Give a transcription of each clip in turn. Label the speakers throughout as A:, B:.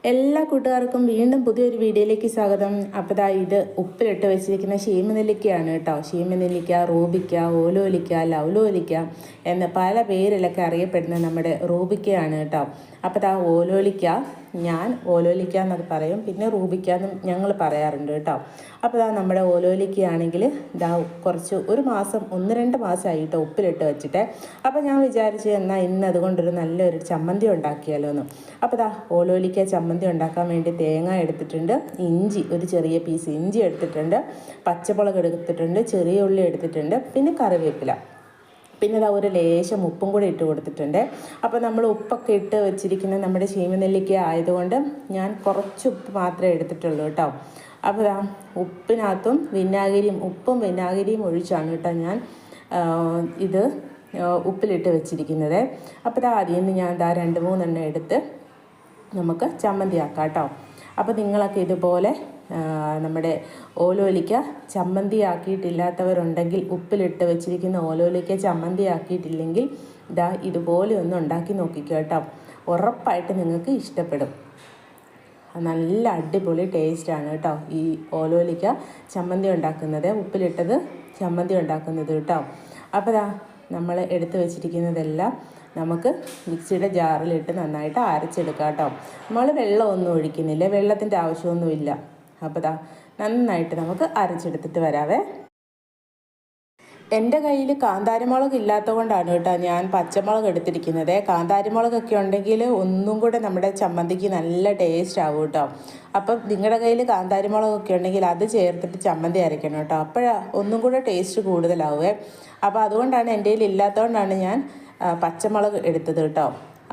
A: എല്ലാ കൂട്ടുകാർക്കും വീണ്ടും പുതിയൊരു വീഡിയോയിലേക്ക് സ്വാഗതം. അപ്പോൾ ഇത് ഉപ്പിലിട്ട് വെച്ചിരിക്കുന്ന ശീമനെല്ലിക്കയാണ് കേട്ടോ. ശീമനെല്ലിക്ക, റൂബിക്ക, ഓലോലിക്ക, ലവലോലിക്ക എന്ന പല പേരിലൊക്കെ അറിയപ്പെടുന്ന നമ്മുടെ റൂബിക്കയാണ് കേട്ടോ. അപ്പോൾ ഓലോലിക്ക, ഞാൻ ഓലോലിക്ക എന്നൊക്കെ പറയും, പിന്നെ റൂബിക്ക എന്നും ഞങ്ങൾ പറയാറുണ്ട് കേട്ടോ. അപ്പോൾ നമ്മുടെ ഓലോലിക്കയാണെങ്കിൽ കുറച്ച് ഒരു മാസം 1-2 മാസമായിട്ട് ഉപ്പിലിട്ട് വെച്ചിട്ട്. അപ്പോൾ ഞാൻ വിചാരിച്ചു എന്നാൽ ഇന്ന് അതുകൊണ്ടൊരു നല്ലൊരു ചമ്മന്തി ഉണ്ടാക്കിയാലോ എന്ന്. അപ്പോൾ ഓലോലിക്ക ചമ്മന്തി ഉണ്ടാക്കാൻ വേണ്ടി തേങ്ങ എടുത്തിട്ടുണ്ട്, ഇഞ്ചി ഒരു ചെറിയ പീസ് ഇഞ്ചി എടുത്തിട്ടുണ്ട്, പച്ചമുളക് എടുത്തിട്ടുണ്ട്, ചെറിയ ഉള്ളി എടുത്തിട്ടുണ്ട്, പിന്നെ കറിവേപ്പില, പിന്നെ ഒരു ലേശം ഉപ്പും കൂടി ഇട്ട് കൊടുത്തിട്ടുണ്ട്. അപ്പോൾ നമ്മൾ ഉപ്പൊക്കെ ഇട്ട് വെച്ചിരിക്കുന്ന നമ്മുടെ ശീമനെല്ലിക്ക ആയതുകൊണ്ട് ഞാൻ കുറച്ച് ഉപ്പ് മാത്രമേ എടുത്തിട്ടുള്ളൂ കേട്ടോ. അപ്പോൾ ഉപ്പിനകത്തും ഉപ്പും വിനാഗിരിയും ഒഴിച്ചാണ് കേട്ടോ ഞാൻ ഇത് ഉപ്പിലിട്ട് വെച്ചിരിക്കുന്നത്. അപ്പോൾ ആദ്യം ഞാൻ 2-3 എണ്ണം എടുത്ത് നമുക്ക് ചമ്മന്തി ആക്കാം കേട്ടോ. അപ്പോൾ നിങ്ങളൊക്കെ ഇതുപോലെ നമ്മുടെ ഓലോലിക്ക ചമ്മന്തി ആക്കിയിട്ടില്ലാത്തവരുണ്ടെങ്കിൽ, ഉപ്പിലിട്ട് വെച്ചിരിക്കുന്ന ഓലോലിക്ക ചമ്മന്തി ആക്കിയിട്ടില്ലെങ്കിൽ ഇതുപോലെ ഒന്ന് ഉണ്ടാക്കി നോക്കിക്കോ കേട്ടോ. ഉറപ്പായിട്ട് നിങ്ങൾക്ക് ഇഷ്ടപ്പെടും. നല്ല അടിപൊളി ടേസ്റ്റാണ് കേട്ടോ ഈ ഓലോലിക്ക ചമ്മന്തി ഉണ്ടാക്കുന്നത്, ഉപ്പിലിട്ടത് ചമ്മന്തി ഉണ്ടാക്കുന്നത് കേട്ടോ. അപ്പോൾ നമ്മൾ എടുത്ത് വെച്ചിരിക്കുന്നതെല്ലാം നമുക്ക് മിക്സിയുടെ ജാറിലിട്ട് നന്നായിട്ട് അരച്ചെടുക്കാം കേട്ടോ. നമ്മൾ വെള്ളമൊന്നും ഒഴിക്കുന്നില്ല, വെള്ളത്തിൻ്റെ ആവശ്യമൊന്നുമില്ല. അപ്പോൾ നന്നായിട്ട് നമുക്ക് അരച്ചെടുത്തിട്ട് വരാവേ. എൻ്റെ കയ്യിൽ കാന്താരിമുളക് ഇല്ലാത്തത് കൊണ്ടാണ് കേട്ടോ ഞാൻ പച്ചമുളക് എടുത്തിരിക്കുന്നത്. കാന്താരിമുളകൊക്കെ ഉണ്ടെങ്കിൽ ഒന്നും കൂടെ നമ്മുടെ ചമ്മന്തിക്ക് നല്ല ടേസ്റ്റ് ആവും കേട്ടോ. അപ്പം നിങ്ങളുടെ കയ്യിൽ കാന്താരിമുളകൊക്കെ ഉണ്ടെങ്കിൽ അത് ചേർത്തിട്ട് ചമ്മന്തി അരയ്ക്കണം കേട്ടോ. അപ്പോഴാണ് ഒന്നും കൂടെ ടേസ്റ്റ് കൂടുതലാവേ. അപ്പോൾ അതുകൊണ്ടാണ് എൻ്റെ കയ്യിൽ ഇല്ലാത്തതുകൊണ്ടാണ് ഞാൻ പച്ചമുളക് എടുത്തത് കേട്ടോ.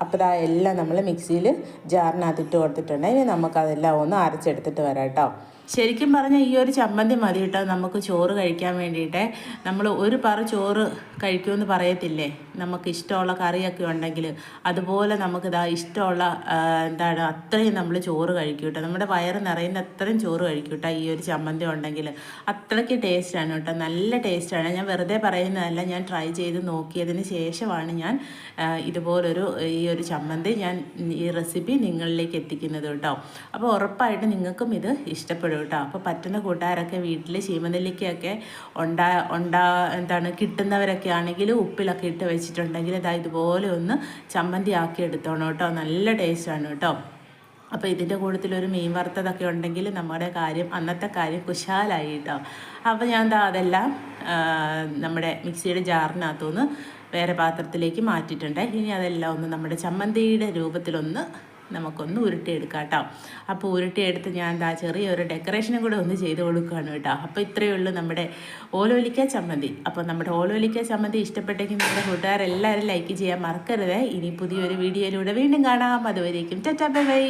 A: അപ്പോൾ എല്ലാം നമ്മൾ മിക്സിയിൽ ജാറിനകത്തിട്ട് കൊടുത്തിട്ടുണ്ട്. ഇനി നമുക്കതെല്ലാം ഒന്ന് അരച്ചെടുത്തിട്ട് വരാം കേട്ടോ. ശരിക്കും പറഞ്ഞാൽ ഈ ഒരു ചമ്മന്തി മതി കേട്ടോ നമുക്ക് ചോറ് കഴിക്കാൻ വേണ്ടിയിട്ട്. നമ്മൾ ഒരു പറ ചോറ് കഴിക്കുമെന്ന് പറയത്തില്ലേ, നമുക്ക് ഇഷ്ടമുള്ള കറിയൊക്കെ ഉണ്ടെങ്കിൽ അതുപോലെ നമുക്ക് ഇഷ്ടമുള്ള അത്രയും നമ്മൾ ചോറ് കഴിക്കും കേട്ടോ. നമ്മുടെ വയറ് നിറയുന്ന അത്രയും ചോറ് കഴിക്കും കേട്ടോ ഈ ഒരു ചമ്മന്തി ഉണ്ടെങ്കിൽ. അത്രയ്ക്ക് ടേസ്റ്റാണ് കേട്ടോ, നല്ല ടേസ്റ്റാണ്. ഞാൻ വെറുതെ പറയുന്നതല്ല, ഞാൻ ട്രൈ ചെയ്ത് നോക്കിയതിന് ശേഷമാണ് ഞാൻ ഇതുപോലൊരു ഈ ഒരു ചമ്മന്തി ഈ റെസിപ്പി നിങ്ങളിലേക്ക് എത്തിക്കുന്നത് കേട്ടോ. അപ്പോൾ ഉറപ്പായിട്ട് നിങ്ങൾക്കും ഇത് ഇഷ്ടപ്പെടും കേട്ടോ. അപ്പോൾ പറ്റുന്ന കൂട്ടുകാരൊക്കെ വീട്ടിൽ ശീമനെല്ലിക്കയൊക്കെ കിട്ടുന്നവരൊക്കെ ആണെങ്കിൽ ഉപ്പിലൊക്കെ ഇട്ട് വെച്ചിട്ടുണ്ടെങ്കിൽ ഇതുപോലെ ഒന്ന് ചമ്മന്തി ആക്കി എടുത്തോണം കേട്ടോ. നല്ല ടേസ്റ്റാണ് കേട്ടോ. അപ്പോൾ ഇതിൻ്റെ കൂട്ടത്തിലൊരു മീൻ വറുത്തതൊക്കെ ഉണ്ടെങ്കിൽ നമ്മുടെ അന്നത്തെ കാര്യം കുശാലായി കേട്ടോ. അപ്പോൾ ഞാൻ അതെല്ലാം നമ്മുടെ മിക്സിയുടെ ജാറിനകത്തുനിന്ന് വേറെ പാത്രത്തിലേക്ക് മാറ്റിയിട്ടുണ്ട്. ഇനി അതെല്ലാം ഒന്ന് നമ്മുടെ ചമ്മന്തിയുടെ രൂപത്തിലൊന്ന് നമുക്കൊന്ന് ഉരുട്ടിയെടുക്കാം കേട്ടോ. അപ്പോൾ ഉരുട്ടിയെടുത്ത് ഞാൻ ചെറിയൊരു ഡെക്കറേഷനും കൂടെ ഒന്ന് ചെയ്ത് കൊടുക്കുകയാണ് കേട്ടോ. അപ്പോൾ ഇത്രയേ ഉള്ളൂ നമ്മുടെ ഓലോലിക്ക ചമ്മന്തി. അപ്പോൾ നമ്മുടെ ഓലോലിക്ക ചമ്മന്തി ഇഷ്ടപ്പെട്ടെങ്കിൽ നമ്മുടെ കൂട്ടുകാരെല്ലാവരും ലൈക്ക് ചെയ്യാൻ മറക്കരുത്. ഇനി പുതിയൊരു വീഡിയോയിലൂടെ വീണ്ടും കാണാം. അതുവരേക്കും ടാറ്റാ ബൈ ബൈ.